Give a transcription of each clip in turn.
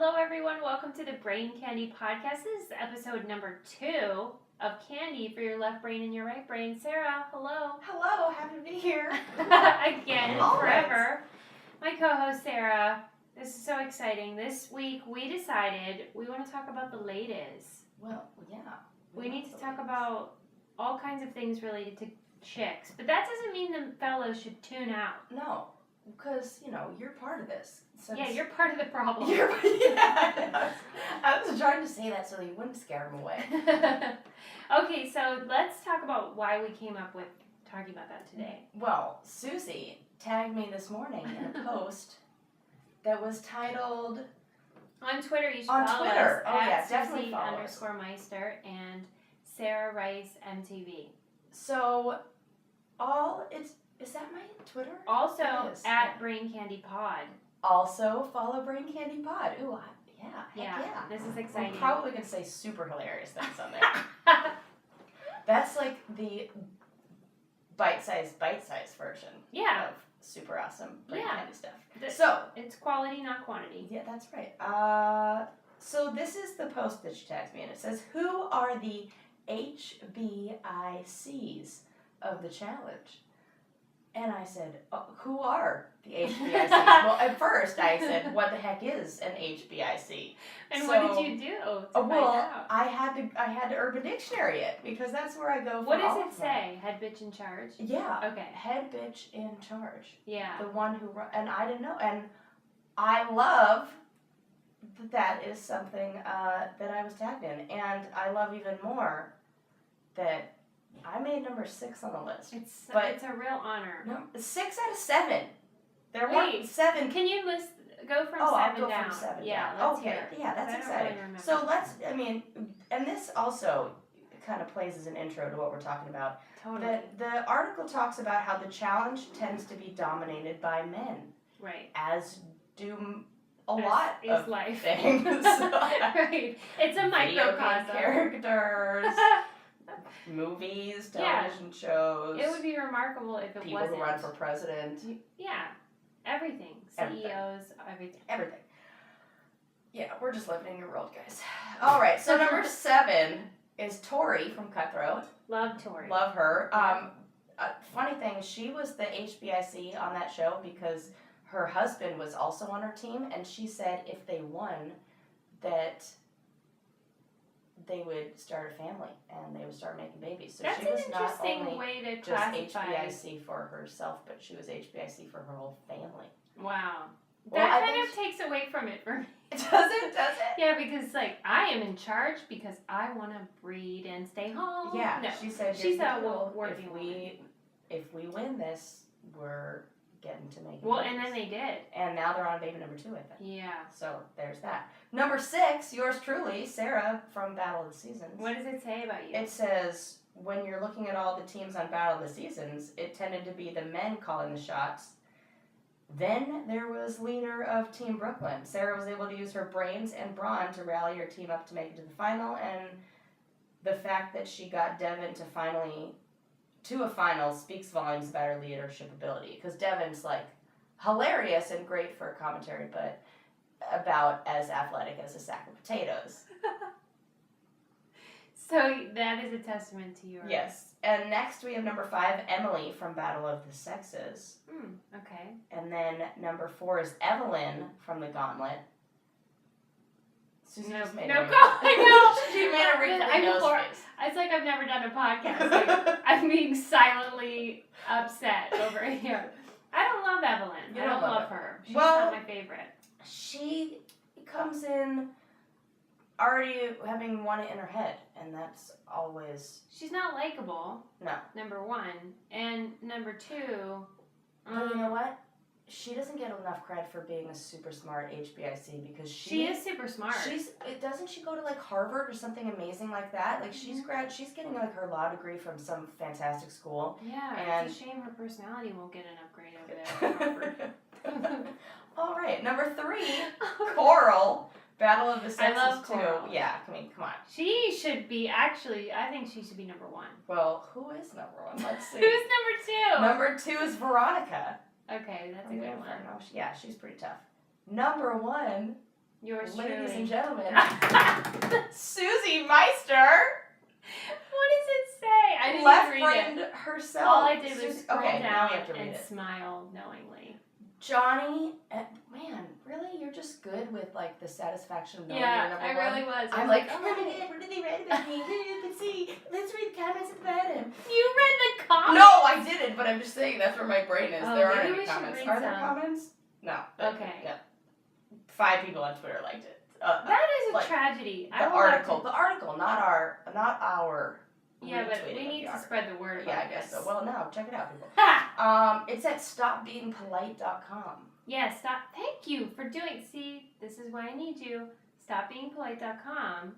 Hello, everyone. Welcome to the Brain Candy Podcast. This is episode number 2 of Candy for your left brain and your right brain. Sarah, hello. Hello, happy to be here. Again, Always. forever. My co-host, Sarah. This is so exciting. This week, we decided we want to talk about the latest. Well, yeah. We need to talk about all kinds of things related to chicks. But that doesn't mean the fellows should tune out. No, because, you're part of this. Yeah, you're part of the problem. Yeah. I was trying to say that so you wouldn't scare them away. Okay, so let's talk about why we came up with talking about that today. Well, Susie tagged me this morning in a post that was titled... On Twitter, you should On follow Twitter. us Oh, at yeah, definitely follow us. _Meister and Sarah Rice MTV. So, is that my Twitter? Also, It is, at yeah. Brain Candy Pod. Also, follow Brain Candy Pod. Ooh, heck yeah. This is exciting. I'm probably going to say super hilarious things on there. That's like the bite-sized version Yeah. of super awesome Brain Yeah. Candy stuff. The- So, It's quality, not quantity. yeah, that's right. So this is the post that she tags me in. It says, who are the HBICs of the challenge? And I said, who are the HBICs? Well, at first I said, what the heck is an HBIC? And So- what did you do to find out? I had to Urban Dictionary it because that's where I go for What all does it of them. say? Head bitch in charge? Yeah. Okay. Head bitch in charge. Yeah. The one who and I didn't know, and I love that is something that I was tagged in, and I love even more that I made number 6 on the list. It's But- a real honor. No, 6 out of 7. There Wait, weren't 7. Can you go from Oh, 7 I'll go down? from 7 Yeah, down. let's Okay, hear it. yeah, that's I don't exciting. really remember. So and this also kind of plays as an intro to what we're talking about. Totally. The article talks about how the challenge tends to be dominated by men, Right. as do a As lot is of life. things. Right. It's a Video game microcosm. characters, movies, Yeah. television shows, It would be remarkable if it people wasn't. who run for president, Yeah. Everything. Everything. CEOs, everything. everything. Yeah, we're just living in your world, guys. All right, so number 7 is Tori from Cutthroat. Love Tori. Love her. Funny thing, she was the HBIC on that show because her husband was also on her team, and she said if they won, that they would start a family and they would start making babies. So That's she an was not interesting only way to just classify. HBIC for herself, but she was HBIC for her whole family. Wow. Well, That I kind think of takes away from it for me. Does it? Yeah, because I am in charge because I want to breed and stay home. Yeah, No. she said. She's "Here's the a deal. working If we win this, we're getting to make. Well, and then they did. And now they're on baby number 2, I think. Yeah. So there's that. Number 6, yours truly, Sarah from Battle of the Seasons. What does it say about you? It says when you're looking at all the teams on Battle of the Seasons, it tended to be the men calling the shots. Then there was leader of Team Brooklyn. Sarah was able to use her brains and brawn to rally her team up to make it to the final, and the fact that she got Devin to a final speaks volumes about her leadership ability. Because Devin's like hilarious and great for commentary, but about as athletic as a sack of potatoes. So that is a testament to your. Yes. And next we have number 5, Emily from Battle of the Sexes. Okay. And then number 4 is Evelyn from the Gauntlet. Susie just made no, a I know. She made a wrinkly nose face. It's like I've never done a podcast. Like, I'm being silently upset over here. I don't love Evelyn. You I don't don't love love her. She's Well- not my favorite. She comes in already having won it in her head, and that's always... She's not likable. No. Number 1. And number 2. But you know what? She doesn't get enough credit for being a super smart HBIC because she is super smart. Doesn't she go to like Harvard or something amazing like that? Like she's getting like her law degree from some fantastic school. Yeah, and it's a shame her personality won't get an upgrade over there. at Harvard. All right, number 3, Coral, Battle of the Sexes love 2. Coral. Yeah, I mean, come on. She should be I think she should be number 1. Well, who is number 1? Let's see. Who's number 2? Number 2 is Veronica. Okay, that's a good one. Yeah, she's pretty tough. Number 1 Yours Ladies truly. and gentlemen, Susie Meister, What does it say? I didn't left even read brained it. herself. All I did was Susie- scroll okay, down now we have to read and it. smile knowingly. Johnny, man, really? You're just good with like the satisfaction of knowing you're Yeah, number I one? really was. I'm like, oh oh my my god. god, what did they write about me? Let's see. Let's read the comments at the bottom. You read the comments? No, I didn't, but I'm just saying that's where my brain is. Oh, There aren't maybe any we should comments. read Are there some. comments? No. Okay. Yeah. 5 people on Twitter liked it. That is a like, tragedy. The article, not our. Yeah, but retweeting we of need the to article. spread the word Yeah, about I guess this. so. Well, now check it out, people. Ha! It's at stopbeingpolite.com. Yeah, stop. Thank you for doing. See, this is why I need you. Stopbeingpolite.com.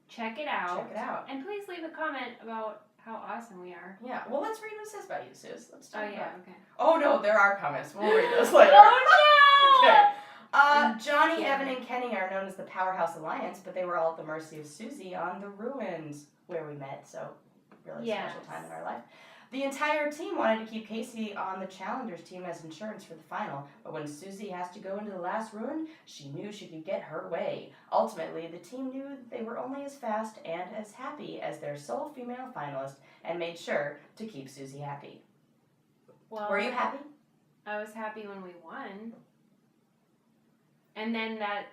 Check it out. Check it out. And please leave a comment about how awesome we are. Yeah. Well, let's read what it says about you, Sus. Let's talk Oh about yeah, it. okay. Oh no, there are comments. We'll read those later. Oh no! Okay. Johnny, Yeah. Evan, and Kenny are known as the Powerhouse Alliance, but they were all at the mercy of Susie on the ruins where we met. So, really Yes. special time in our life. The entire team wanted to keep Casey on the Challengers team as insurance for the final, but when Susie has to go into the last ruin, she knew she could get her way. Ultimately, the team knew that they were only as fast and as happy as their sole female finalist and made sure to keep Susie happy. Well, Were you happy? I was happy when we won. And then that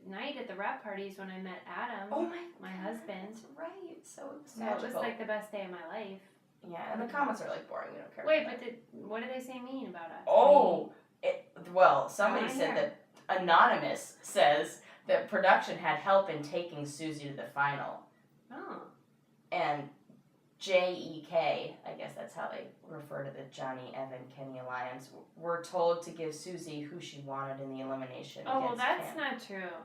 night at the wrap parties when I met Adam, Oh my husband. That's right. So it was So it magical. was like the best day of my life. Yeah, and the comments are like boring. We don't care. Wait, about but what did they say mean about us? Oh, well, somebody I said hear. that Anonymous says that production had help in taking Susie to the final, Oh. and JEK, I guess that's how they refer to the Johnny, Evan, Kenny alliance, were told to give Susie who she wanted in the elimination. Oh, well, against that's Cam. not true.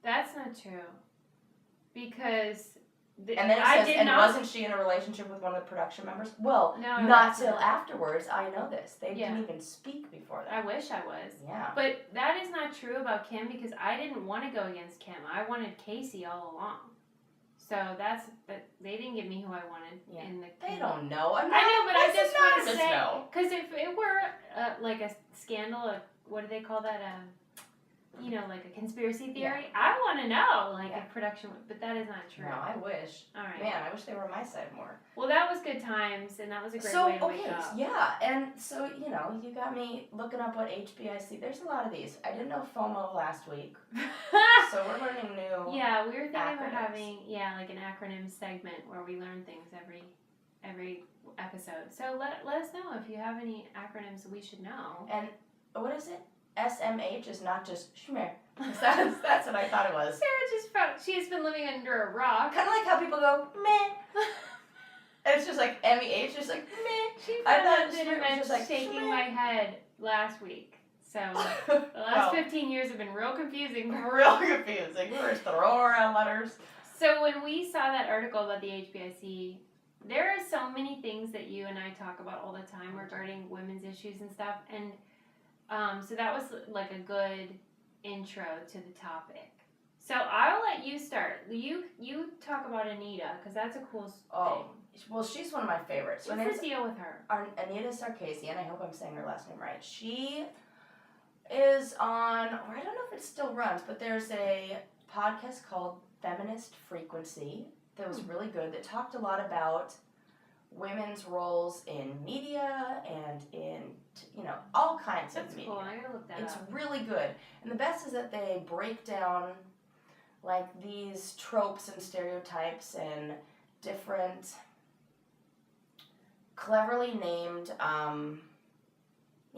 That's not true. Because And then it I says, did and not. wasn't she in a relationship with one of the production members? Well, No, I not wasn't. till afterwards I know this. They Yeah. didn't even speak before I that. wish I was. Yeah. But that is not true about Kim because I didn't want to go against Kim. I wanted Casey all along. So that they didn't give me who I wanted Yeah. in the. They Kim. don't know. I know, but I What's just want to Anonymous say know? because if it were like a scandal, what do they call that? Like a conspiracy theory. I want to know, like Yeah. if production, but that is not true. No, I wish. All right. Man, I wish they were on my side more. Well, that was good times, and that was a great So, way to wake okay, up. yeah, and so, you got me looking up what HBIC, there's a lot of these. I didn't know FOMO last week, so we're learning new. Yeah, we were thinking about acronyms. having like an acronym segment where we learn things every episode. So let us know if you have any acronyms that we should know. And what is it? SMH is not just schmer. That's what I thought it was. She's been living under a rock. Kind of like how people go, meh. And it's just like MEH, just like, meh. She I found thought out that schmer it was meant just like, shaking schmer. my head last week. So the last Well, 15 years have been real confusing. real confusing. We were just throwing around letters. So when we saw that article about the HBIC, there are so many things that you and I talk about all the time regarding women's issues and stuff, and so that was like a good intro to the topic. So I'll let you start. You talk about Anita because that's a cool Oh, well, she's one of my favorites. thing. What's the deal with her? Anita Sarkeesian, I hope I'm saying her last name right. She is on, or I don't know if it still runs, but there's a podcast called Feminist Frequency that was really good that talked a lot about women's roles in media and in, all kinds That's of media. cool. I gotta look that It's up. really good. And the best is that they break down like these tropes and stereotypes and different cleverly named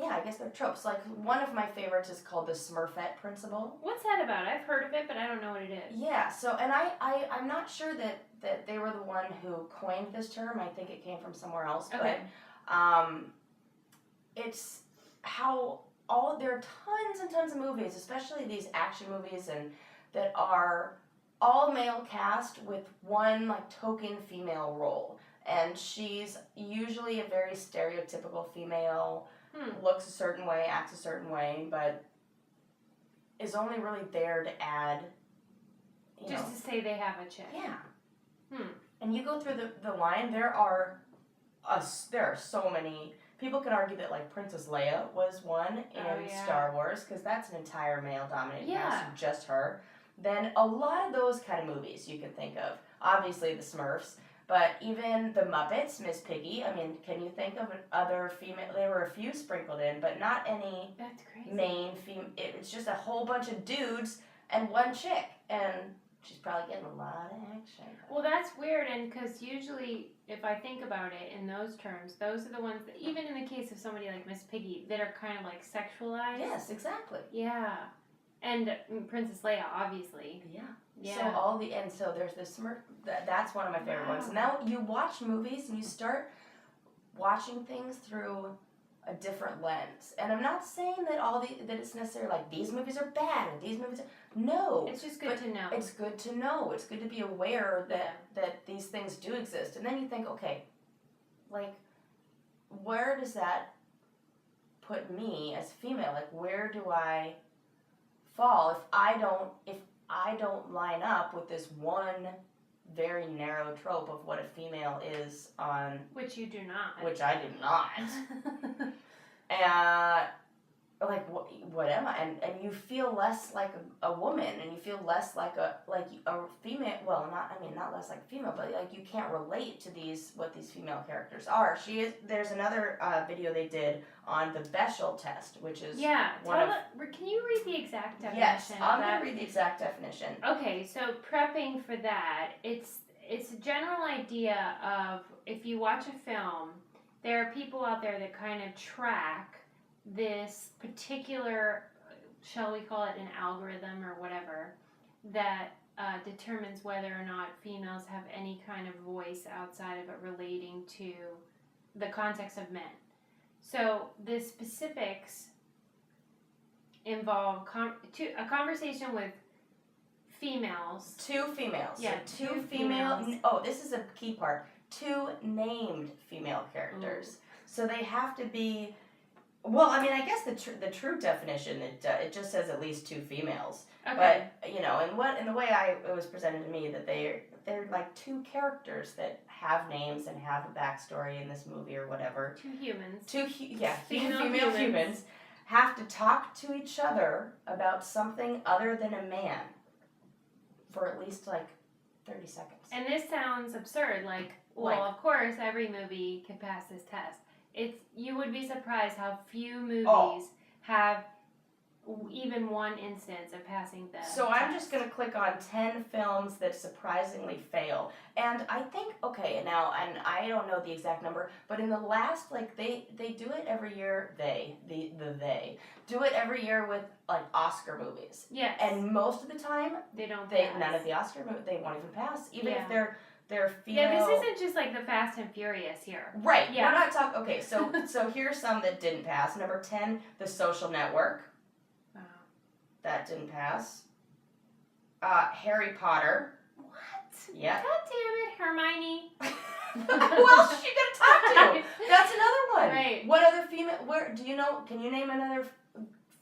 I guess they're tropes. Like one of my favorites is called the Smurfette principle. What's that about? I've heard of it, but I don't know what it is. Yeah, so and I'm not sure that they were the one who coined this term. I think it came from somewhere else. Okay. But it's how there are tons and tons of movies, especially these action movies and that are all male cast with one like token female role. And she's usually a very stereotypical female, looks a certain way, acts a certain way, but is only really there to add, Just to say they have a chick. Yeah. And you go through the line, there are so many people can argue that like Princess Leia was one in Star Wars because that's an entire male-dominated cast, of just her. Then a lot of those kind of movies you can think of. Obviously the Smurfs, but even the Muppets, Miss Piggy. I mean, can you think of other female? There were a few sprinkled in, but not any. That's crazy. Main female. It's just a whole bunch of dudes and one chick, and she's probably getting a lot of action. Well, that's weird, and because usually, if I think about it in those terms, those are the ones that, even in the case of somebody like Miss Piggy, that are kind of like sexualized. Yes, exactly. Yeah. And Princess Leia, obviously. Yeah. Yeah. So there's this Smurf. That's one of my favorite ones. And now you watch movies and you start watching things through a different lens. And I'm not saying that that it's necessarily like these movies are bad or these movies are, no. It's just good to know. It's good to know. It's good to be aware that these things do exist. And then you think, okay, like, where does that put me as female? Like, where do I fall if I don't line up with this one very narrow trope of what a female is on... Which you do not. Which I do not. Like, what am I? And you feel less like a woman, and you feel less like a female. Well, not less like a female, but like you can't relate to what these female characters are. There's another video they did on the Bechdel test, which is can you read the exact definition? Yes, I'm going to read the exact definition. Okay, so prepping for that, it's a general idea of, if you watch a film, there are people out there that kind of track this particular, shall we call it an algorithm or whatever, that determines whether or not females have any kind of voice outside of it relating to the context of men. So the specifics involve a conversation with females. Two females. Yeah, so two female. Oh, this is a key part. Two named female characters. Ooh. So they have to be. Well, I mean, I guess the true definition it just says at least two females. Okay. But in the way it was presented to me, that they're like two characters that have names and have a backstory in this movie or whatever. Two humans. Female humans have to talk to each other about something other than a man for at least like 30 seconds. And this sounds absurd. Of course, every movie can pass this test. You would be surprised how few movies have even one instance of passing the So test. I'm just going to click on 10 films that surprisingly fail. And I think, and I don't know the exact number, but in the last, they do it every year, they do it every year with, Oscar movies. Yes. And most of the time, they don't pass. None of the Oscar movies, they won't even pass. Even if they're female. Yeah, this isn't just like the Fast and Furious here. Right. Yeah. We're not talking. Okay, so here's some that didn't pass. Number 10, The Social Network. Wow. That didn't pass. Harry Potter. What? Yeah. God damn it, Hermione. Who else is she gonna talk to? That's another one. Right. What other female? Can you name another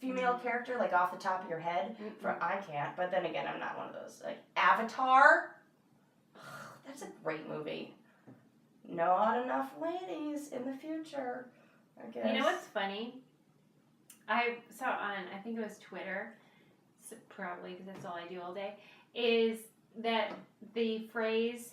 female character off the top of your head? I can't. But then again, I'm not one of those. Avatar. That's a great movie. Not enough ladies in the future, I guess. You know what's funny? I saw on, I think it was Twitter, probably because that's all I do all day, is that the phrase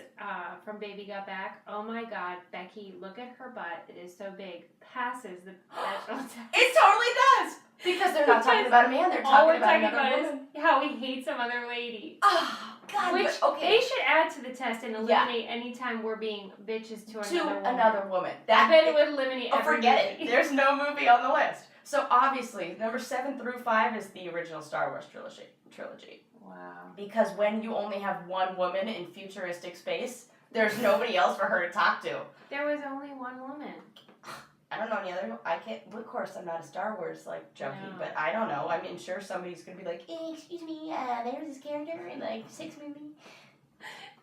from Baby Got Back, "Oh my God, Becky, look at her butt, it is so big," passes the Bechdel test. It totally does! Because they're not talking about a man, they're talking about another woman. Is how he hates some other lady. Oh, God. Which they should add to the test and eliminate any time we're being bitches to another woman. That, I bet it would eliminate every forget movie. it. There's no movie on the list. So obviously, number 7 through 5 is the original Star Wars trilogy. Wow. Because when you only have one woman in futuristic space, there's nobody else for her to talk to. There was only one woman. I don't know any other. I can't. Of course, I'm not a Star Wars junkie, No. but I don't know. I mean, sure, somebody's gonna be like, "Excuse me, there was this character in 6 movies."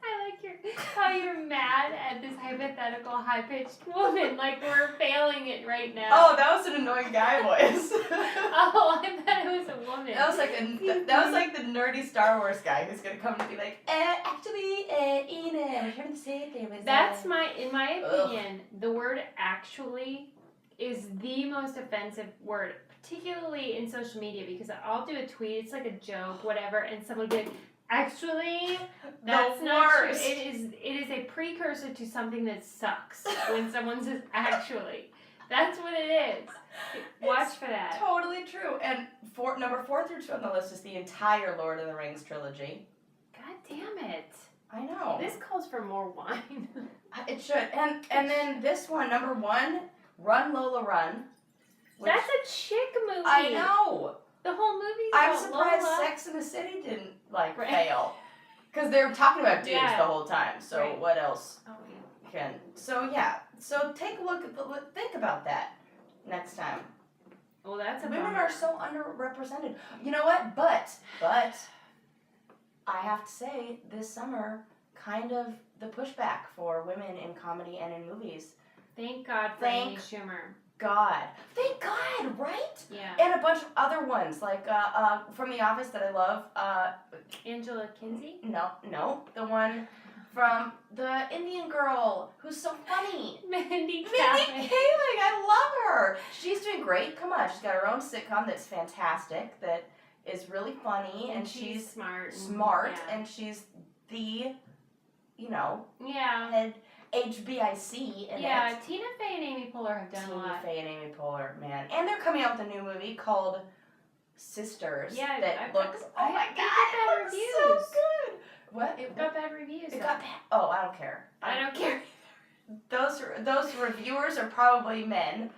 I like how you're mad at this hypothetical high-pitched woman. We're failing it right now. Oh, that was an annoying guy voice. Oh, I thought it was a woman. That was like the nerdy Star Wars guy who's gonna come and be like, actually, Ina, I heard to say there was. In my opinion, the word "actually" is the most offensive word, particularly in social media, because I'll do a tweet, it's like a joke, whatever, and someone will be like, actually, that's not true. worst. It is a precursor to something that sucks when someone says actually. That's what it is. Watch for that. Totally true. And number 4 through 2 on the list is the entire Lord of the Rings trilogy. God damn it. I know. This calls for more wine. It should. And then this one, number 1, Run Lola Run. which- That's a chick movie. I know. The whole movie's I'm about surprised Lola. Sex in the City didn't Right. fail. Because they're talking about dudes Yeah. the whole time. So Right. what else Oh, yeah. can? So yeah. So take a look at think about that next time. Well, that's a Women bummer. are so underrepresented. You know what? But I have to say, this summer, kind of the pushback for women in comedy and in movies. Thank God for Thank- Amy Schumer. God. Thank God, right? Yeah. And a bunch of other ones, like from The Office that I love. Angela Kinsey? No, the one from the Indian girl who's so funny. Mindy Mindy Kaling. Kaling, I love her. She's doing great. Come on, she's got her own sitcom that's fantastic, that is really funny, and she's smart. and Yeah. she's the, Yeah. head HBIC in Yeah, it. Tina Fey and Amy Poehler have done a Tina lot. Fey and Amy Poehler, man. And they're coming out with a new movie called Sisters. Yeah, that I've looks, got- oh my I- God, they got bad it looks reviews. so good. What? It got bad reviews. It though. got bad. Oh, I don't care. I don't care. Those reviewers are probably men.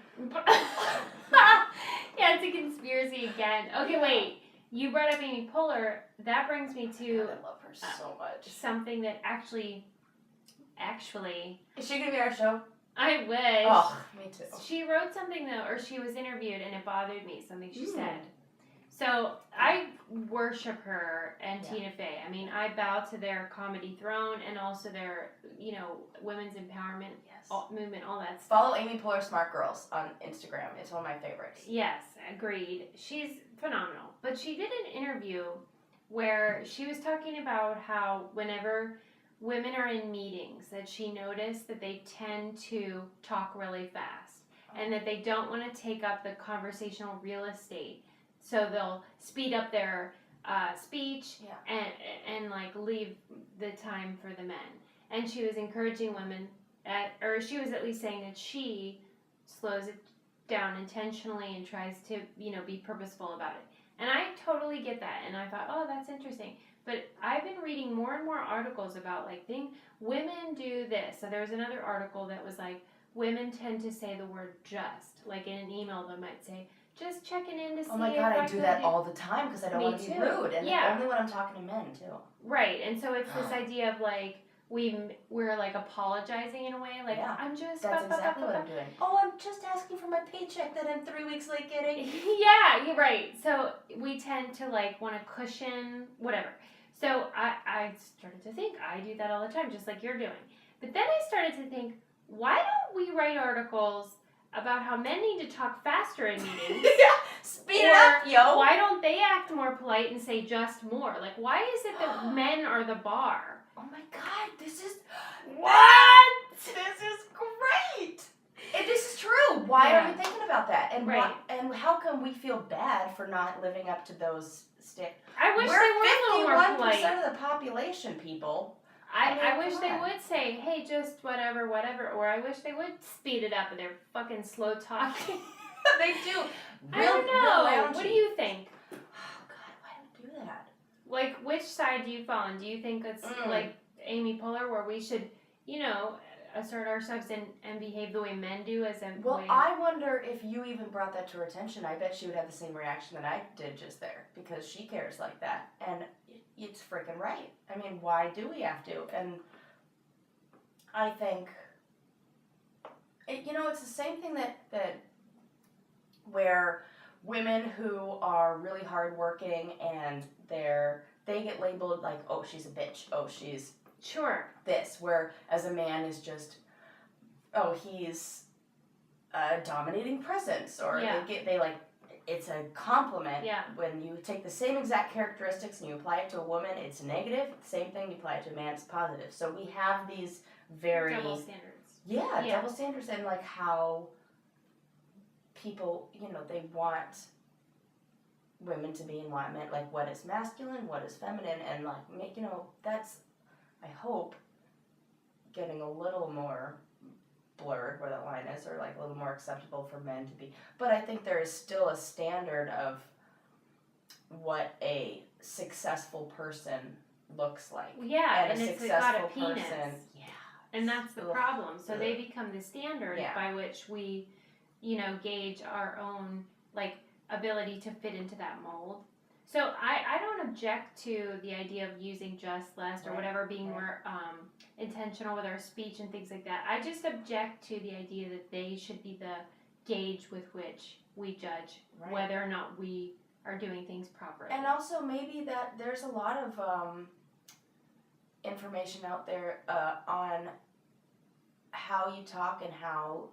Yeah, it's a conspiracy again. Okay, Yeah. wait. You brought up Amy Poehler. That brings me to God, I love her so much. something that actually, Is she gonna be on our show? I wish. Oh, me too. She wrote something though, or she was interviewed, and it bothered me. Something she Mm. said. So I worship her and Yeah. Tina Fey. I mean, I bow to their comedy throne and also their, women's empowerment Yes. movement, all that stuff. Follow Amy Poehler Smart Girls on Instagram. It's one of my favorites. Yes, agreed. She's phenomenal. But she did an interview where she was talking about how whenever women are in meetings, that she noticed that they tend to talk really fast and that they don't want to take up the conversational real estate. So they'll speed up their speech Yeah. and leave the time for the men. And she was encouraging women, or she was at least saying that she slows it down intentionally and tries to, be purposeful about it. And I totally get that. And I thought, oh, that's interesting. But I've been reading more and more articles about women do this. So there was another article that was like, women tend to say the word just. Like in an email, they might say, just checking in to see Oh my if God, I I do could that all the time because I don't Me want to be too. rude, and Yeah. only when I'm talking to men too. Right, and so it's this idea of we're apologizing in a way, Yeah, I'm just That's exactly what I'm doing. Oh, I'm just asking for my paycheck that I'm 3 weeks late getting. Yeah, you're right. So we tend to want to cushion whatever. So I started to think I do that all the time, just like you're doing. But then I started to think, why don't we write articles about how men need to talk faster in meetings? Yeah, speed it up, yo. Why don't they act more polite and say just more? Why is it that men are the bar? Oh my God, this is What? This is great. And this is true. Why Yeah. are we thinking about that? And Right. and how come we feel bad for not living up to those I wish We're they were a little more 51% polite. of the population, people. I mean, wish come they on. would say, hey, just whatever, or I wish they would speed it up and they're fucking slow talking. They do. I don't know. Real What do you think? Oh God, why do we do that? Which side do you fall on? Do you think it's like Amy Poehler, where we should, assert ourselves and behave the way men do as a Well, way? I wonder if you even brought that to her attention. I bet she would have the same reaction that I did just there because she cares like that. And it's freaking right. I mean, why do we have to? And I think, it's the same thing that where women who are really hardworking and they get labeled like, oh, she's a bitch. Oh, she's Sure. this, where as a man is just, oh, he's a dominating presence, or Yeah. it's a compliment. Yeah. When you take the same exact characteristics and you apply it to a woman, it's negative. Same thing, you apply it to a man, it's positive. So we have these very Double standards. yeah, Yeah. double standards, and how people, they want women to be in alignment, like what is masculine, what is feminine, and like make, that's, I hope, getting a little more blurred where that line is, or like a little more acceptable for men to be. But I think there is still a standard of what a successful person looks like. Yeah, and and a it's got a successful penis. person. Yeah. And that's the Ugh. problem. So they Ugh. become the standard Yeah. by which we, gauge our own, like, ability to fit into that mold. So I don't object to the idea of using just, less, or Right. whatever, being Right. more intentional with our speech and things like that. I just object to the idea that they should be the gauge with which we judge Right. whether or not we are doing things properly. And also maybe that there's a lot of information out there on how you talk and how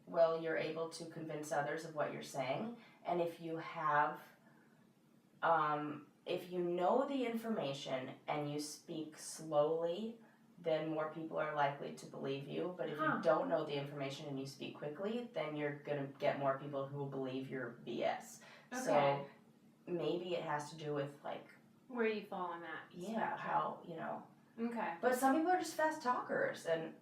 well you're able to convince others of what you're saying. And if you have, if you know the information and you speak slowly, then more people are likely to believe you. But if you don't know the information and you speak quickly, then you're going to get more people who will believe your BS. Okay. So maybe it has to do with, like, where you fall on that. yeah, spectrum. how, Okay. But some people are just fast talkers, and,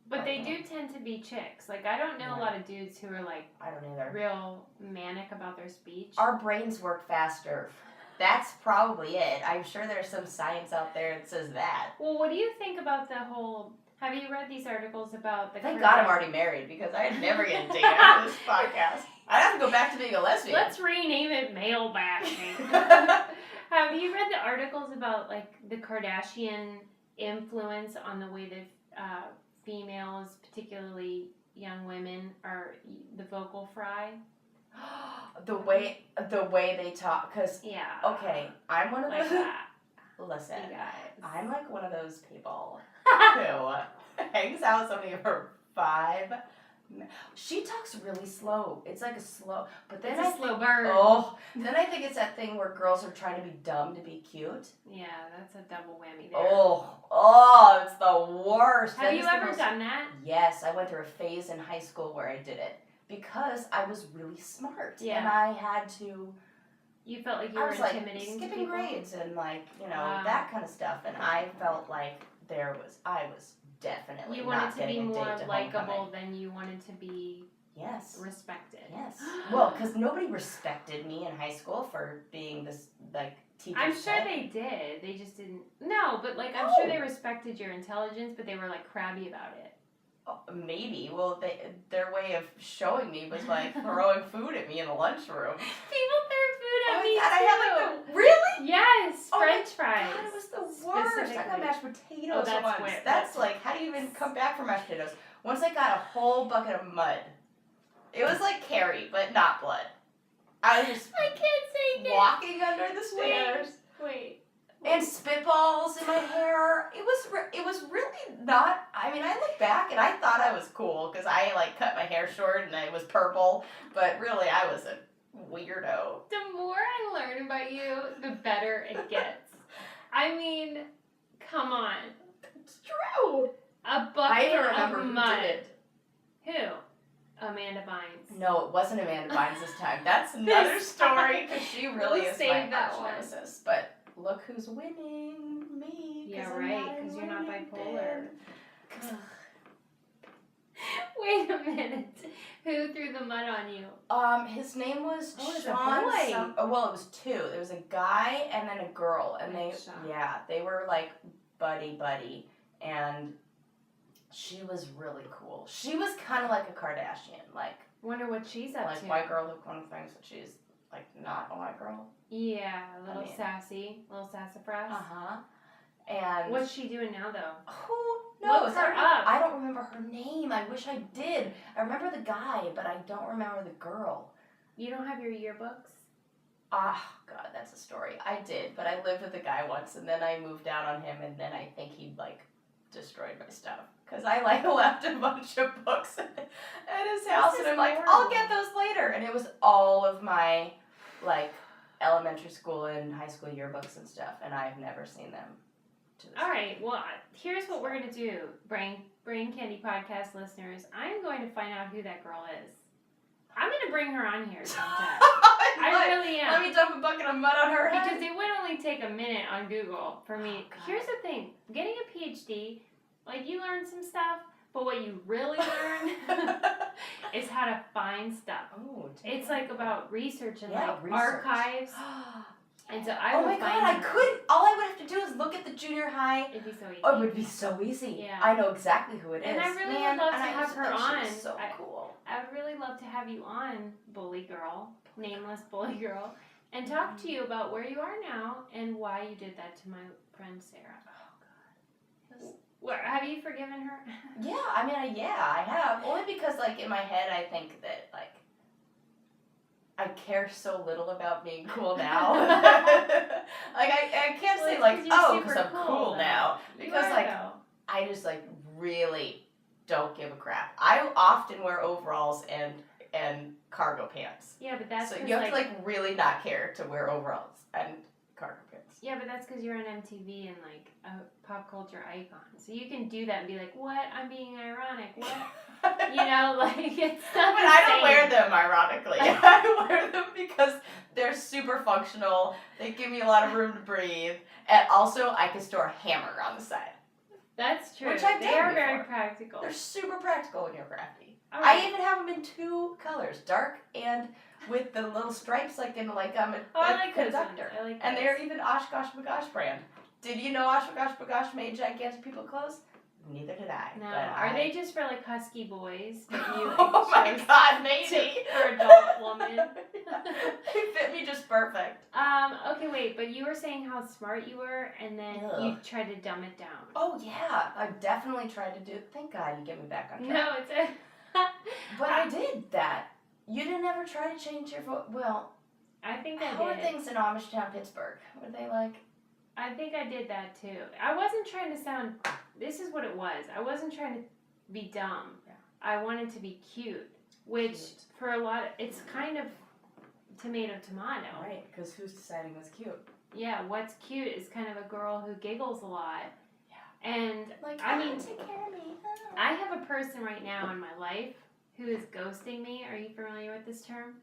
But they Okay. do tend to be chicks. Like, I don't know a Yeah. lot of dudes who are, like, I don't either. real manic about their speech. Our brains work faster. That's probably it. I'm sure there's some science out there that says that. Well, what do you think about the whole... Have you read these articles about the... Thank God I'm already married, because I'd never get a date after this podcast. I'd have to go back to being a lesbian. Let's rename it male bashing. Have you read the articles about, like, the Kardashian influence on the way that females, particularly young women, are the vocal fry? the way they talk, because Yeah. okay, I'm one of Like those. that. Listen, You guys. I'm like one of those people who hangs out with somebody for 5. She talks really slow. It's like a slow, but then It's a slow burn. then I think it's that thing where girls are trying to be dumb to be cute. Yeah, that's a double whammy there. It's the worst. Have That you is the ever most- done that? Yes, I went through a phase in high school where I did it because I was really smart, Yeah. and I had to. You felt like you I were was like intimidating to skipping people? grades and like Wow. that kind of stuff, and I felt like I was definitely You not wanted to be getting a more date to likable homecoming. than you wanted to be Yes. respected. Yes. Well, because nobody respected me in high school for being this like teacher's I'm sure pet. they did. They just didn't. No, but like I'm No. sure they respected your intelligence, but they were like crabby about it. Maybe. Well, their way of showing me was like throwing food at me in the lunchroom. People threw food at me God, too. I had like really. Yes, Oh my French fries. God, it was the worst. I got Specifically. mashed potatoes Oh, that's once. weird. That's like, how do you even come back from mashed potatoes? Once I got a whole bucket of mud. It was like Carrie, but not blood. I was just I can't say that. walking under the stairs. Wait. And spitballs in my hair. It was really not. I mean, I look back and I thought I was cool because I like cut my hair short and it was purple, but really I was a weirdo. The more I learn about you, the better it gets. I mean, come on. It's true. A I bucket even remember of who mud. did it. Who? Amanda Bynes. No, it wasn't Amanda Bynes this time. That's another This story time. because she really We'll is save my that arch one. nemesis. But look who's winning, me. Yeah, I'm right, not 'cause you're not winning bipolar. then. Wait a minute. Who threw the mud on you? His name was Oh, it was a Sean. boy. Well, it was 2. There was a guy and then a girl, and I'm shocked. they were like buddy, and she was really cool. She was kind of like a Kardashian, like Wonder what she's up to. white girl who kind of thinks that she's like not a white girl. Yeah, a little I mean- sassy, little sassafras. And What's she doing now, though? who Look knows? her up. I don't remember her name. I wish I did. I remember the guy, but I don't remember the girl. You don't have your yearbooks? God, that's a story. I did, but I lived with a guy once, and then I moved out on him, and then I think he like destroyed my stuff because I like left a bunch of books at his house, is and I'm like, horrible. I'll get those later, and it was all of my like elementary school and high school yearbooks and stuff, and I've never seen them. To this All right, well, here's what we're going to do, Brain Candy Podcast listeners. I'm going to find out who that girl is. I'm gonna bring her on here sometime. I I really am. Let me dump a bucket of mud on her head. Because it would only take a minute on Google for me. God. Here's the thing: getting a PhD, like you learn some stuff, but what you really learn is how to find stuff. Oh, It's like about research and Yeah, like research. archives. And so I oh would my find god, I her. could. All I would have to do is look at the junior high. It'd be so easy. Oh, it would be so easy. Yeah. I know exactly who it is. And I really Man, would love and to I have used to her think she on. was so cool. I would really love to have you on, bully girl, nameless bully girl, and talk to you about where you are now and why you did that to my friend Sarah. Oh god. What, have you forgiven her? Yeah, I mean, I have. Only because, like, in my head, I think that, like, I care so little about being cool now. Like, I can't Well, say, it's like, 'cause you're oh, super because I'm cool though. now. You Because, are, like, though. I just, like, really don't give a crap. I often wear overalls and cargo pants. Yeah, but that's So 'cause, you have to, like, really not care to wear overalls and cargo pants. Yeah, but that's because you're on MTV and like a pop culture icon. So you can do that and be like, what? I'm being ironic. What? You know, like it's not But the I don't same. wear them, ironically. I wear them because they're super functional. They give me a lot of room to breathe. And also, I can store a hammer on the side. That's true. Which I've they done are very before. practical. They're super practical when you're crafty. All I right. even have them in 2 colors, dark and with the little stripes like in like I'm a I like those conductor. ones. I like And those. they're even Oshkosh Bagosh brand. Did you know Oshkosh Bagosh made gigantic people clothes? Neither did I. No, but are they just for like husky boys? But you like, oh my chose god, maybe. for adult woman. They fit me just perfect. Okay, wait, but you were saying how smart you were, and then Ugh. you tried to dumb it down. Oh yeah, I definitely tried to do. Thank God you get me back on track. No, it's a. But I did that. You didn't ever try to change your vote. Well, I think I how are did. things in Amish Town, Pittsburgh? Were they like? I think I did that too. I wasn't trying to sound. This is what it was. I wasn't trying to be dumb. Yeah. I wanted to be cute, which Cute. for a lot, it's kind of tomato. Right, because who's deciding what's cute? Yeah, what's cute is kind of a girl who giggles a lot. Yeah. And Like, I mean, take care of me. I have a person right now in my life who is ghosting me. Are you familiar with this term?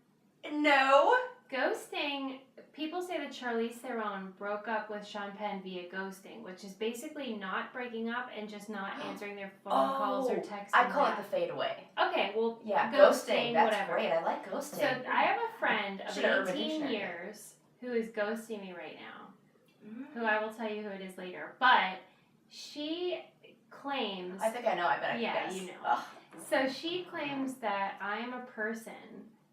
No. Ghosting, people say that Charlize Theron broke up with Sean Penn via ghosting, which is basically not breaking up and just not answering their phone calls or texting. I call back. it the fade away. Okay, well, Yeah, ghosting, ghosting. That's whatever. great. I like ghosting. So I have a friend of Should have Urban 18 Dictionary. years who is ghosting me right now, Mm. who I will tell you who it is later. But she claims, I think I know. I bet I can Yeah, guess. you know. Ugh. so she claims that I am a person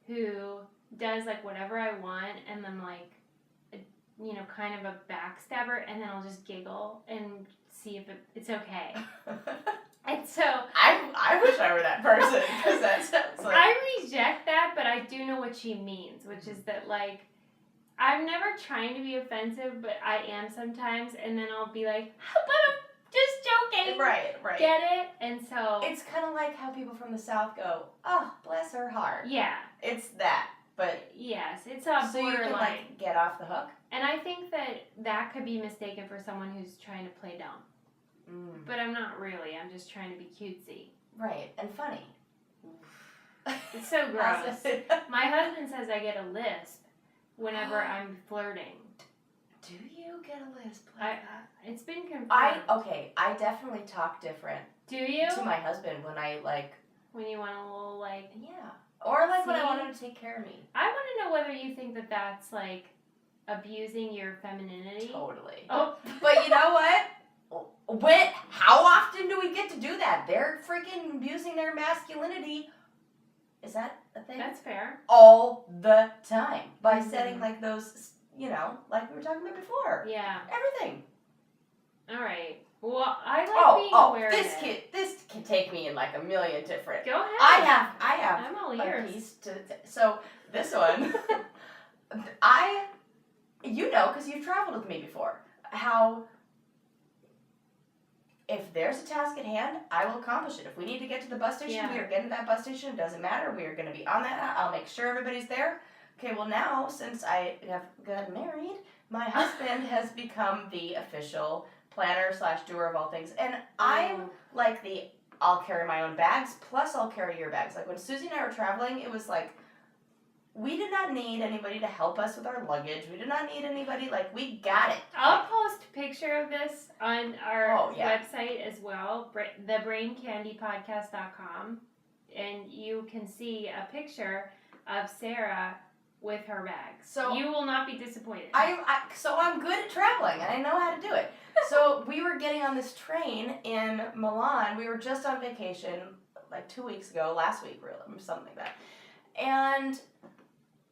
who does like whatever I want and then like, you know, kind of a backstabber, and then I'll just giggle and see if it's okay. And so I wish I were that person because that sounds like. I reject that, but I do know what she means, which is that like I'm never trying to be offensive, but I am sometimes, and then I'll be like, but I'm just joking. Right. Get it? And so It's kind of like how people from the South go, oh, bless her heart. yeah, It's that, but yes, it's a so you borderline. can like get off the hook. And I think that could be mistaken for someone who's trying to play dumb. But I'm not really. I'm just trying to be cutesy. Right, and funny. It's so gross. Awesome. My husband says I get a lisp whenever I'm flirting. Do you get a lisp I- like that? It's been confirmed. I definitely talk different Do you? to my husband when I like, When you want a little like. yeah. Or like when I See? want him to take care of me. I want to know whether you think that that's like abusing your femininity. Totally. Oh. But you know what? How often do we get to do that? They're freaking abusing their masculinity. Is that a thing? That's fair. All the time. By Mhm. setting like those, you know, like we were talking about before. Yeah. Everything. All right. Well, I like being aware this of it. this can take me in like a million different. Go ahead. I have I'm all a ears. piece to. So this one, you know, because you've traveled with me before, how if there's a task at hand, I will accomplish it. If we need to get to the bus station, Yeah. we are getting to that bus station. It doesn't matter. We are going to be on that. I'll make sure everybody's there. Okay, well now, since I have gotten married, my husband has become the official planner / doer of all things. And I'm like I'll carry my own bags, plus I'll carry your bags. Like when Susie and I were traveling, it was like we did not need anybody to help us with our luggage. We did not need anybody, like, we got it. I'll post a picture of this on our yeah. website as well, thebraincandypodcast.com, and you can see a picture of Sarah with her bag. So you will not be disappointed. So I'm good at traveling, and I know how to do it. So we were getting on this train in Milan. We were just on vacation, like 2 weeks ago, last week, really, something like that. And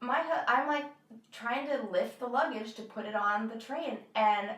I'm like trying to lift the luggage to put it on the train, and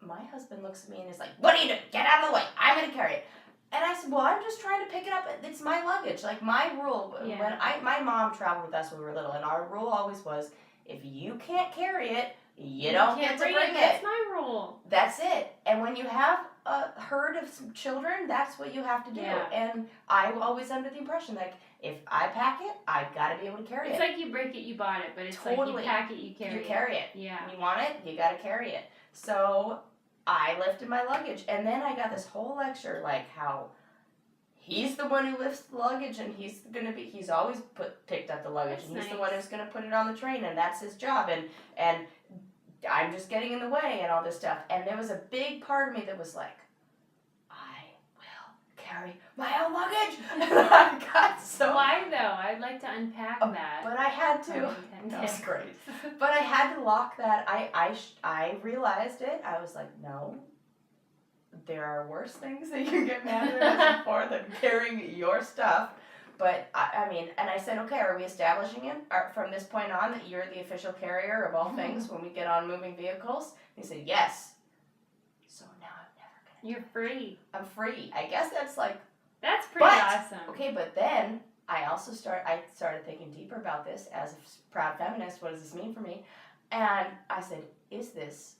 my husband looks at me and is like, "What are you doing? Get out of the way! I'm gonna carry it." And I said, "Well, I'm just trying to pick it up. It's my luggage. Like, my rule." Yeah. When my mom traveled with us when we were little, and our rule always was, if you can't carry it, you don't get to bring it. That's my rule. That's it. And when you have a herd of some children, that's what you have to do. Yeah. And I'm always under the impression, like, if I pack it, I've got to be able to carry It's it. like you break it, you bought it, but it's like Totally. you pack it, you carry it. You carry it. Yeah. You want it, you got to carry it. So I lifted my luggage, and then I got this whole lecture, like, how he's the one who lifts the luggage, and he's always picked up the luggage, That's and he's nice. the one who's going to put it on the train, and that's his job, and I'm just getting in the way and all this stuff. And there was a big part of me that was like, I will carry my own luggage. And I got so... Why though? I'd like to unpack that. But I had to. Pun That was intended. great. But I had to lock that. I realized it. I was like, no. There are worse things that you can get mad at us for than carrying your stuff. But, I mean, and I said, okay, are we establishing it from this point on that you're the official carrier of all things when we get on moving vehicles? And he said, yes. So now I'm never going to. You're free. I'm free. I guess that's like... That's pretty awesome. Okay, but then I started thinking deeper about this as a proud feminist. What does this mean for me? And I said, is this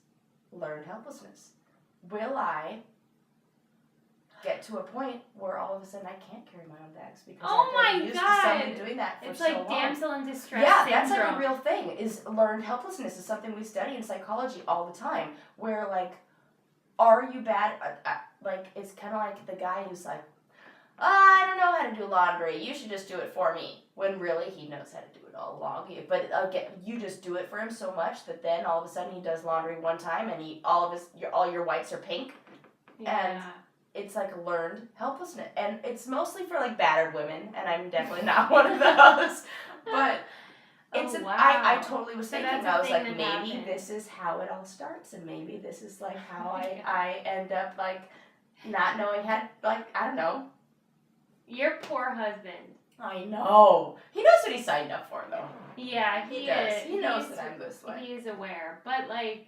learned helplessness? Will I get to a point where all of a sudden I can't carry my own bags because Oh I've my been used God. to somebody doing that for It's so like long? damsel in distress Yeah, syndrome. that's like a real thing. Is learned helplessness is something we study in psychology all the time. Where like, are you bad? Like it's kind of like the guy who's like, I don't know how to do laundry. You should just do it for me. When really he knows how to do it all along. But again, you just do it for him so much that then all of a sudden he does laundry one time and all your whites are pink. Yeah. It's like learned helplessness, and it's mostly for like battered women, and I'm definitely not one of those. But it's Oh, wow. I totally was So thinking, that's a I was thing like, that maybe happened. this is how it all starts, and maybe this is like how Oh, yeah. I end up like not knowing how to, like, I don't know. Your poor husband. I know. He knows what he signed up for, though. Yeah, He he does. is. He knows He's- that I'm this way. He is aware. But, like,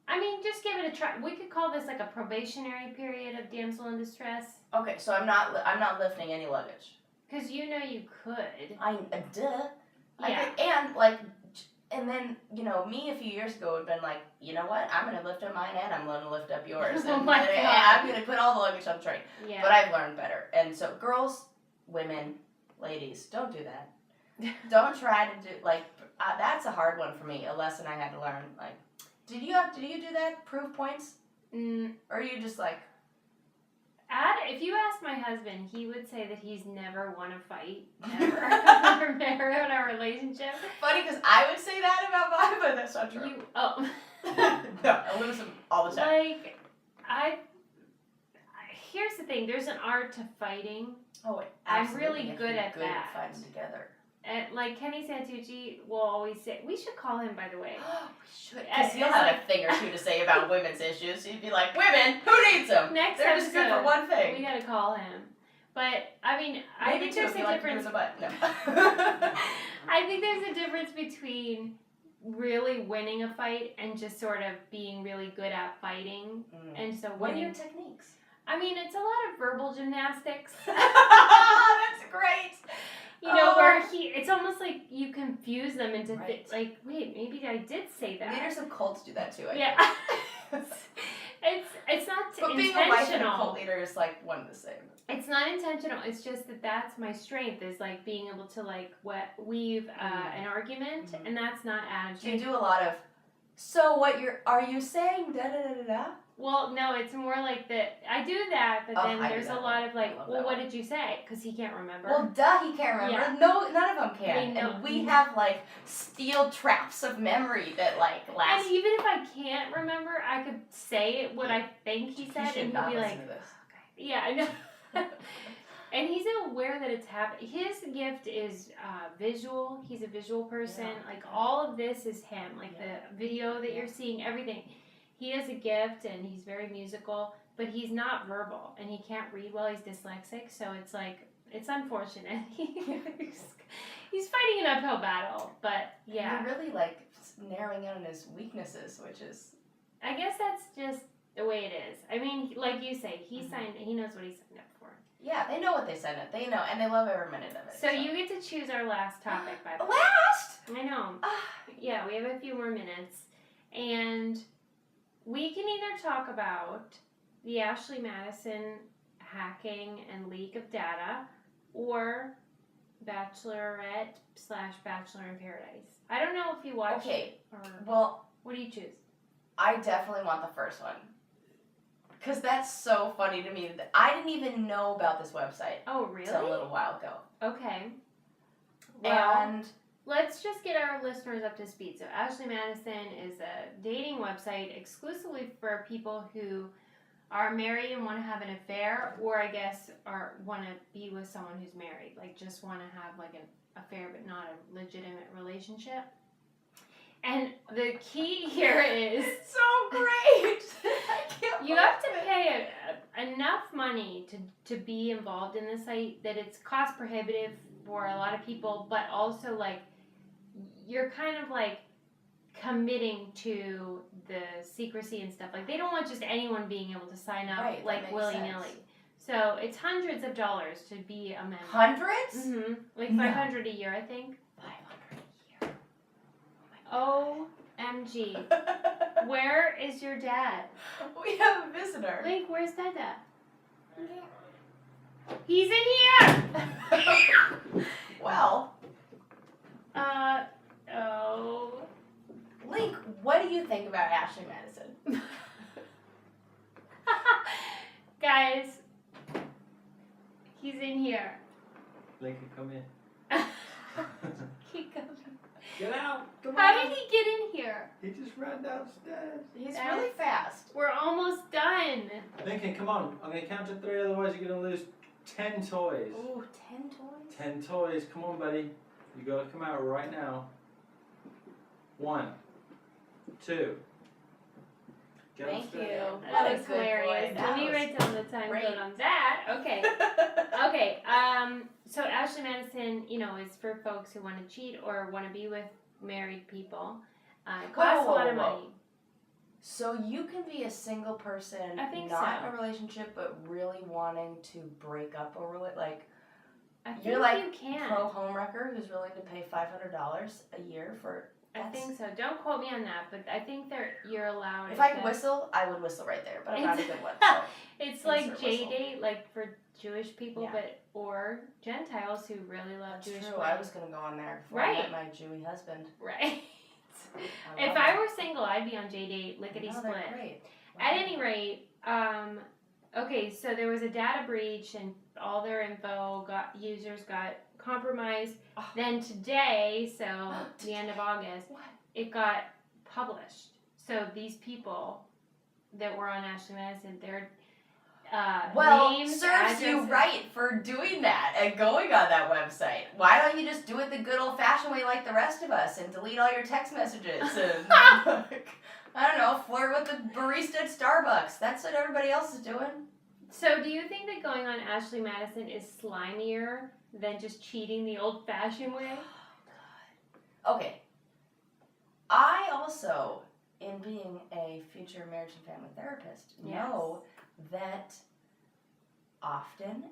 I mean, just give it a try. We could call this, like, a probationary period of damsel in distress. Okay, so I'm not lifting any luggage. Because you know you could. Duh. Yeah. And then, you know, me a few years ago would have been like, you know what, I'm going to lift up mine and I'm going to lift up yours. Oh And my and God. I'm going to put all the luggage on the train. Yeah. But I've learned better. And so girls, women, ladies, don't do that. Don't try to do, like, that's a hard one for me, a lesson I had to learn. Like, do you do that, prove points? Or are you just like... If you ask my husband, he would say that he's never won a fight, ever, ever in a relationship. Funny, because I would say that about mine, but that's not true. No, I lose them all the time. Like, here's the thing. There's an art to fighting. Oh, wait, I'm absolutely. really You have to good be at good that. fighting together. And, like, Kenny Santucci will always say, we should call him, by the way. We should, because he'll It's have like- a thing or two to say about women's issues. He'd be like, women, who needs them? Next They're just good episode, for one We thing. gotta call him. But, I mean, I Maybe think two there's if a you like to difference. prove the butt. No. I think there's a difference between really winning a fight and just sort of being really good at fighting. And so What are winning. your techniques? I mean, it's a lot of verbal gymnastics. That's great. You know, where it's almost like you confuse them into Right. like, wait, maybe I did say that. Leaders of cults do that too. I Yeah. think. It's not But being a wife and a intentional. cult leader is like one and the same. It's not intentional. It's just that's my strength is like being able to like weave an argument, Mhm. and that's not Do you attitude. do a lot of So are you saying da da da da da? Well, no, it's more like that. I do that, but Oh, then I do there's a that lot one. of like, I love well, that what one. did you say? Because he can't remember. Well, duh, he can't remember. Yeah. No, none of them can. They know. And we have like steel traps of memory that like last. and even if I can't remember, I could say what I think he said, should and not he'll be listen like, to this. yeah, I know. And he's aware that it's happening. His gift is visual. He's a visual person. Yeah. Like all of this is him. Like the video that you're seeing, everything. He has a gift, and he's very musical, but he's not verbal, and he can't read well. He's dyslexic, so it's like it's unfortunate. He's fighting an uphill battle, but yeah. You're really like narrowing in on his weaknesses, which is. I guess that's just the way it is. I mean, like you say, he knows what he signed up for. Yeah, they know what they signed up. They know, and they love every minute of it. So you get to choose our last topic, by the way. Last. I know. Yeah, we have a few more minutes, and we can either talk about the Ashley Madison hacking and leak of data, or Bachelorette/Bachelor in Paradise. I don't know if you watched it, or Well, what do you choose? I definitely want the first one. Because that's so funny to me. I didn't even know about this website Oh, really? until a little while ago. Okay. Well, And let's just get our listeners up to speed. So, Ashley Madison is a dating website exclusively for people who are married and want to have an affair, or I guess want to be with someone who's married, like just want to have like an affair but not a legitimate relationship. And the key here is so great. I can't you have to pay enough money to be involved in the site that it's cost prohibitive for a lot of people, but also like you're kind of like committing to the secrecy and stuff. Like they don't want just anyone being able to sign up Right, that like makes willy-nilly. sense. So it's hundreds of dollars to be a member. Hundreds? Mm-hmm. Like No. $500 a year, I think. 500 a year. OMG. Where is your dad? We have a visitor. Link, where's Dada? He's in here! Well, Oh. Link, what do you think about Ashley Madison? Guys, he's in here. Lincoln, come in. Keep coming. Get out! Come How on! did he get in here? He just ran downstairs. He's That's- really fast. We're almost done. Lincoln, come on. I'm going to count to 3, otherwise you're going to lose 10 toys. Ooh, 10 toys? 10 toys. Come on, buddy. You got to come out right now. 1, 2. Get Thank upstairs. you. That What a was good hilarious. boy. Let That me was write down the time great. code on that. Okay. Okay. So Ashley Madison, is for folks who want to cheat or want to be with married people. It costs a lot of Whoa. money. So you can be a single person, I think not so. in a relationship, but really wanting to break up a like I think you're like you can. pro homewrecker who's willing to pay $500 a year for. I think so. Don't quote me on that, but I think you're allowed. If I could whistle, I would whistle right there, but I'm not a good one. So. It's like Insert whistle. J-date, like for Jewish people, Yeah. or Gentiles who really love That's Jewish true. women. I was gonna go on there before I Right. met my Jewy husband. Right. I If love I it. were single, I'd be on J-date, lickety No, they're split. great. At any rate, okay, so there was a data breach and all their users got compromised. Oh. Then today, so the end of August, What? it got published. So these people that were on Ashley Madison, their Well, names, serves you addresses- right for doing that and going on that website. Why don't you just do it the good old fashioned way like the rest of us and delete all your text messages and I don't know, flirt with the barista at Starbucks. That's what everybody else is doing. So do you think that going on Ashley Madison is slimier than just cheating the old-fashioned way? Okay. I also, in being a future marriage and family therapist, know that often,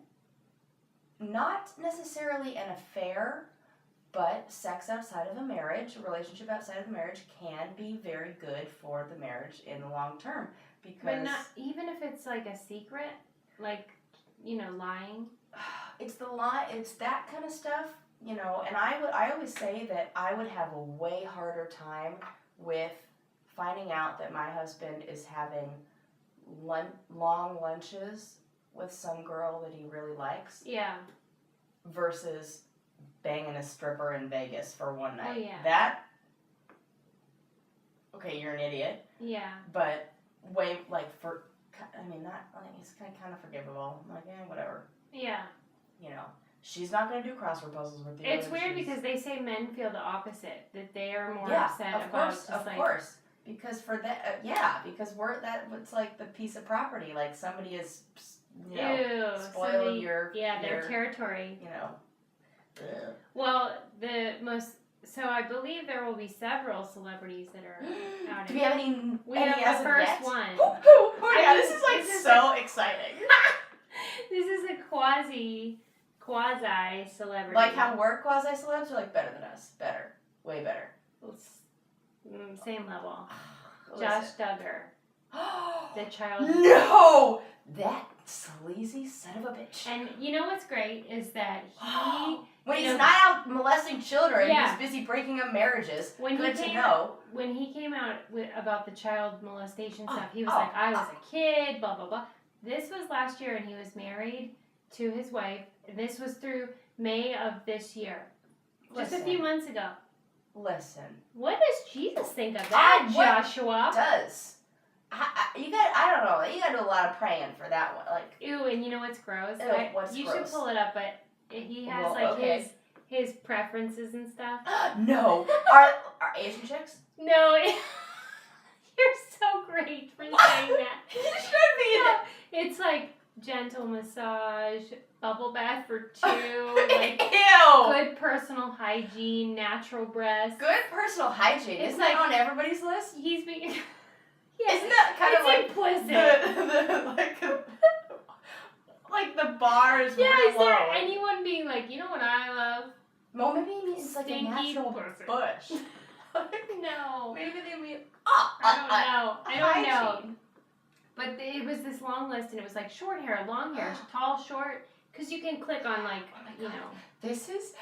not necessarily an affair, but sex outside of a marriage, a relationship outside of a marriage can be very good for the marriage in the long term. Because But not even if it's like a secret, like lying. it's that kind of stuff, and I always say that I would have a way harder time with finding out that my husband is having long lunches with some girl that he really likes Yeah. versus banging a stripper in Vegas for one night. Oh, yeah. That, okay, you're an idiot, Yeah. but way, like, not, like, it's kind of forgivable. I'm like, whatever. Yeah. You know, she's not going to do crossword puzzles with you. It's weird because they say men feel the opposite, that they are more yeah, upset of about course, just of course. Because for that, because it's like the piece of property, like somebody is, you know, ew, spoiled somebody, your their territory. You know. Ugh. Well, so I believe there will be several celebrities that are outed. Do we have any? We any have as the of first yet? one. Oh I yeah, mean, this is like this is so exciting. This is a quasi celebrity. Like how we're quasi celebs are like better than us. Better. Way better. Same level. Josh Duggar, the child. No! That sleazy son of a bitch. And you know what's great is that when he's know- not out molesting children, Yeah. he's busy breaking up marriages. When Good he to came know. when he came out about the child molestation stuff, he was oh, like, I was a kid, blah blah blah. This was last year, and he was married to his wife. This was through May of this year, just a few months ago. Listen. What does Jesus think of that, Joshua? Does. I don't know. You gotta do a lot of praying for that one. Like, Ew, and you know what's gross? Ew, what's you gross? should pull it up, but he has Well, okay. his preferences and stuff. no. Are Asian chicks? No, you're so great for saying that. You should be. No, it's like gentle massage, bubble bath for two, like Ew. good personal hygiene, natural breasts. Good personal hygiene. It's Isn't like- that on everybody's list? He's being. Isn't that kind of like implicit? like the bar is Yeah, real is there low. anyone being like, you know what I love? Well, maybe he means like a Stinky natural person. bush. No. Maybe they mean I don't know. hygiene. But it was this long list, and it was like short hair, long hair, tall, short. Because you can click on like, you know. This is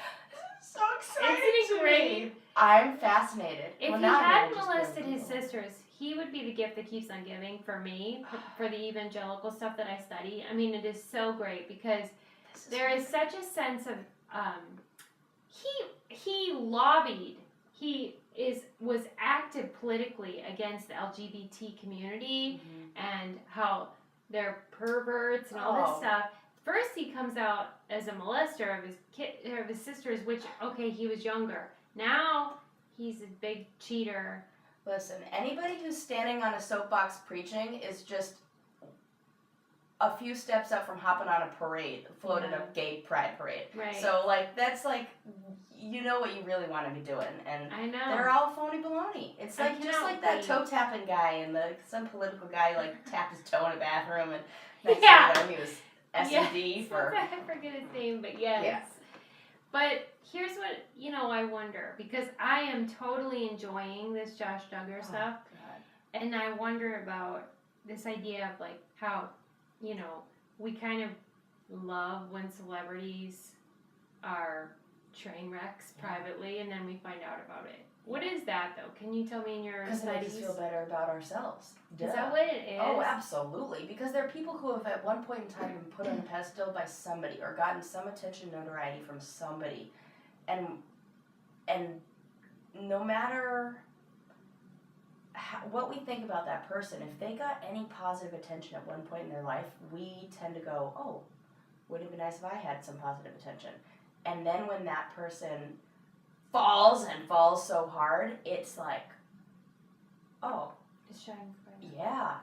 so exciting. Isn't it to great? me. I'm fascinated. If Well, he now I'm had gonna just molested go his Google. sisters, he would be the gift that keeps on giving for me, for the evangelical stuff that I study. I mean, it is so great because there is such a sense of he lobbied. He was active politically against the LGBT community and how they're perverts and all this stuff. First, he comes out as a molester of his sisters, which he was younger. Now he's a big cheater. Listen, anybody who's standing on a soapbox preaching is just a few steps up from hopping on a parade, floating a gay pride parade. Right. So, like, that's like, you know what you really want to be doing, and I know. they're all phony baloney. It's I like just cannot like that believe- toe tapping guy and some political guy like tapped his toe in a bathroom, and next Yeah. thing you know, he was S&D for. I forget his name, but yes. Yeah. But here's what, I wonder, because I am totally enjoying this Josh Duggar stuff, God. and I wonder about this idea of, like, how, we kind of love when celebrities are train wrecks privately, and then we find out about it. What is that, though? Can you tell me in your Because it makes us studies? feel better about ourselves. Is Duh. that what it is? Oh, absolutely. Because there are people who have at one point in time been put on a pedestal by somebody or gotten some attention, notoriety from somebody. And no matter what we think about that person, if they got any positive attention at one point in their life, we tend to go, oh, wouldn't it be nice if I had some positive attention? And then when that person falls so hard, it's like, oh, It's shining bright. yeah,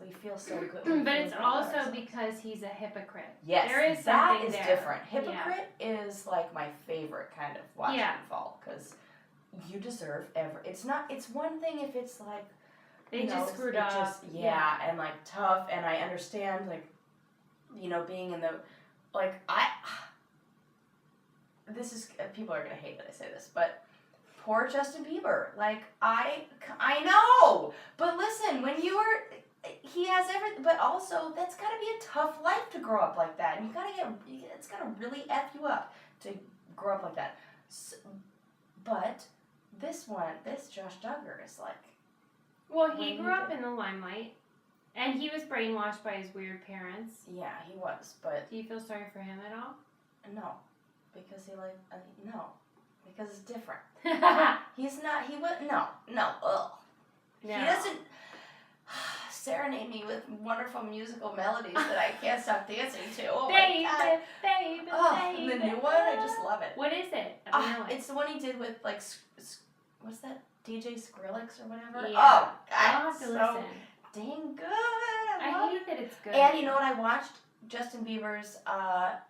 we feel so good. But it's also because he's a hypocrite. Yes, there is that something is there. different. Hypocrite is like my favorite kind of watching him fall, because you deserve it's one thing if it's like They just screwed up. and like tough, and I understand like being in the like this is people are gonna hate that I say this, but poor Justin Bieber. Like I know, but listen, when he has everything, but also that's gotta be a tough life to grow up like that, and it's gotta really F you up to grow up like that. So, but this Josh Duggar is like, Well, When he he grew up did. in the limelight, and he was brainwashed by his weird parents. Yeah, he was, but Do you feel sorry for him at all? no, because no, because it's different. No. He's not. He would no. Ugh. He doesn't serenade me with wonderful musical melodies that I can't stop dancing to. Oh Baby, my god! baby, Oh, baby. and the new one, I just love it. What is it? I don't know it. It's the one he did with like, what's that? DJ Skrillex or whatever. Yeah. Oh god, I'll have to so listen. dang good. I love hate that it's good. And you know what? I watched Justin Bieber's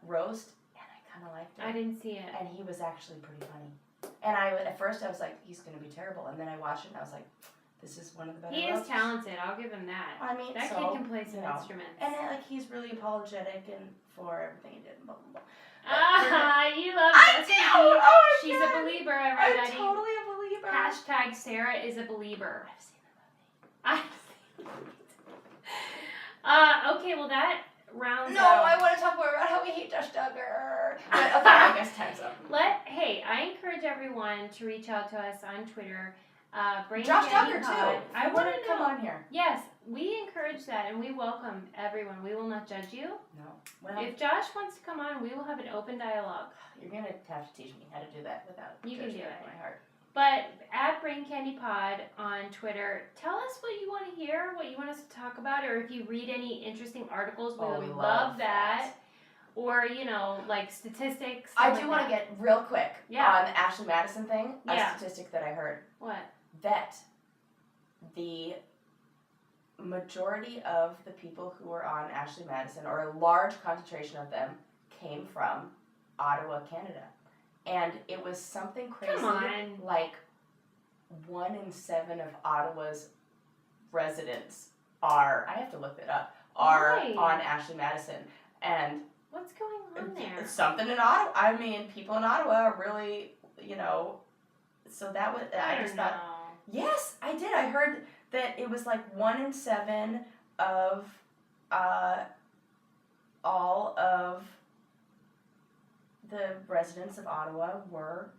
roast, and I kind of liked it. I didn't see it. And he was actually pretty funny. And at first I was like, he's gonna be terrible, and then I watched it and I was like, this is one of the better. He is roasts. talented. I'll give him that. I mean, That so, kid can play some you know. instruments. And he's really apologetic and for everything he did. And blah blah blah. You love I Jessica do! Biel. Oh my She's God. a believer, I'm everybody. totally a believer. Hashtag Sarah is a believer. I've seen the movie. Okay, well that rounds No, out. I want to talk more about how we hate Josh Duggar. But okay, I guess time's up. Hey, I encourage everyone to reach out to us on Twitter. Brain Josh Candy Duggar Pod. too. I want to come know. on here. Yes, we encourage that and we welcome everyone. We will not judge you. No. Well, If Josh wants to come on, we will have an open dialogue. you're gonna have to teach me how to do that without You can judgment do in it. my heart. But at Brain Candy Pod on Twitter, tell us what you want to hear, what you want us to talk about, or if you read any interesting articles, we would love that. Or, like statistics. I do want to get real quick Yeah. on the Ashley Madison thing. Yeah. A statistic that I heard What? that the majority of the people who were on Ashley Madison, or a large concentration of them, came from Ottawa, Canada. And it was something crazy. Come on. Like 1 in 7 of Ottawa's residents are, I have to look that up, are Why? on Ashley Madison. And What's going on there? it's something in Ottawa. I mean, people in Ottawa are really, so that was, I just thought, yes, I did. I heard that it was like 1 in 7 of all of the residents of Ottawa were.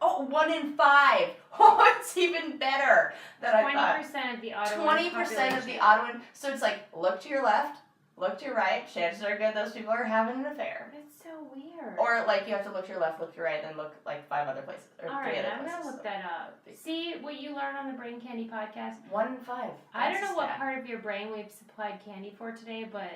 1 in 5. Oh, it's even better than I thought. 20% of the Ottawa 20% of the Ottawan. So it's like, look to your left, look to your right. Chances are good those people are having an affair. It's so weird. Or like you have to look to your left, look to your right, then look like 5 other places or All 3 right, other I'm places. gonna look that up. See what you learn on the Brain Candy podcast. 1 in 5. I don't That's know a what stat. part of your brain we've supplied candy for today, but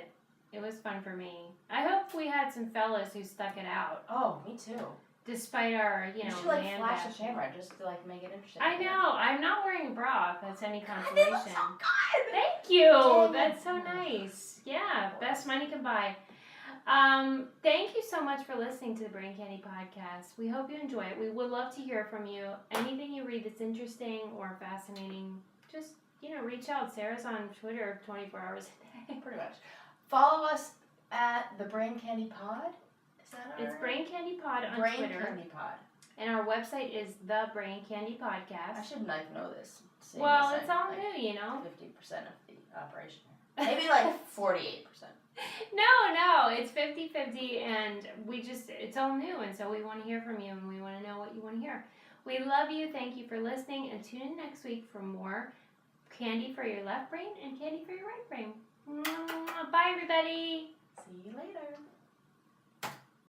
it was fun for me. I hope we had some fellas who stuck it out, Oh, me too. despite our, You should like man flash bashing. the camera just to like make it interesting. I know. I'm not wearing a bra. If that's any God, consolation. they look so good. Thank you. Dang That's it. so nice. Yeah, best money can buy. Thank you so much for listening to the Brain Candy podcast. We hope you enjoy it. We would love to hear from you. Anything you read that's interesting or fascinating, just reach out. Sarah's on Twitter 24 hours a day. Pretty much. Follow us at the Brain Candy Pod. Is that our It's Brain Candy Pod on Brain Twitter, Candy Pod? and our website is the Brain Candy I Podcast. should like know this. seeing Well, as it's I'm, all like, new, 50% of the operation. Maybe like 48%. No, it's 50-50 and it's all new, and so we want to hear from you and we want to know what you want to hear. We love you, thank you for listening, and tune in next week for more candy for your left brain and candy for your right brain. Bye everybody! See you later.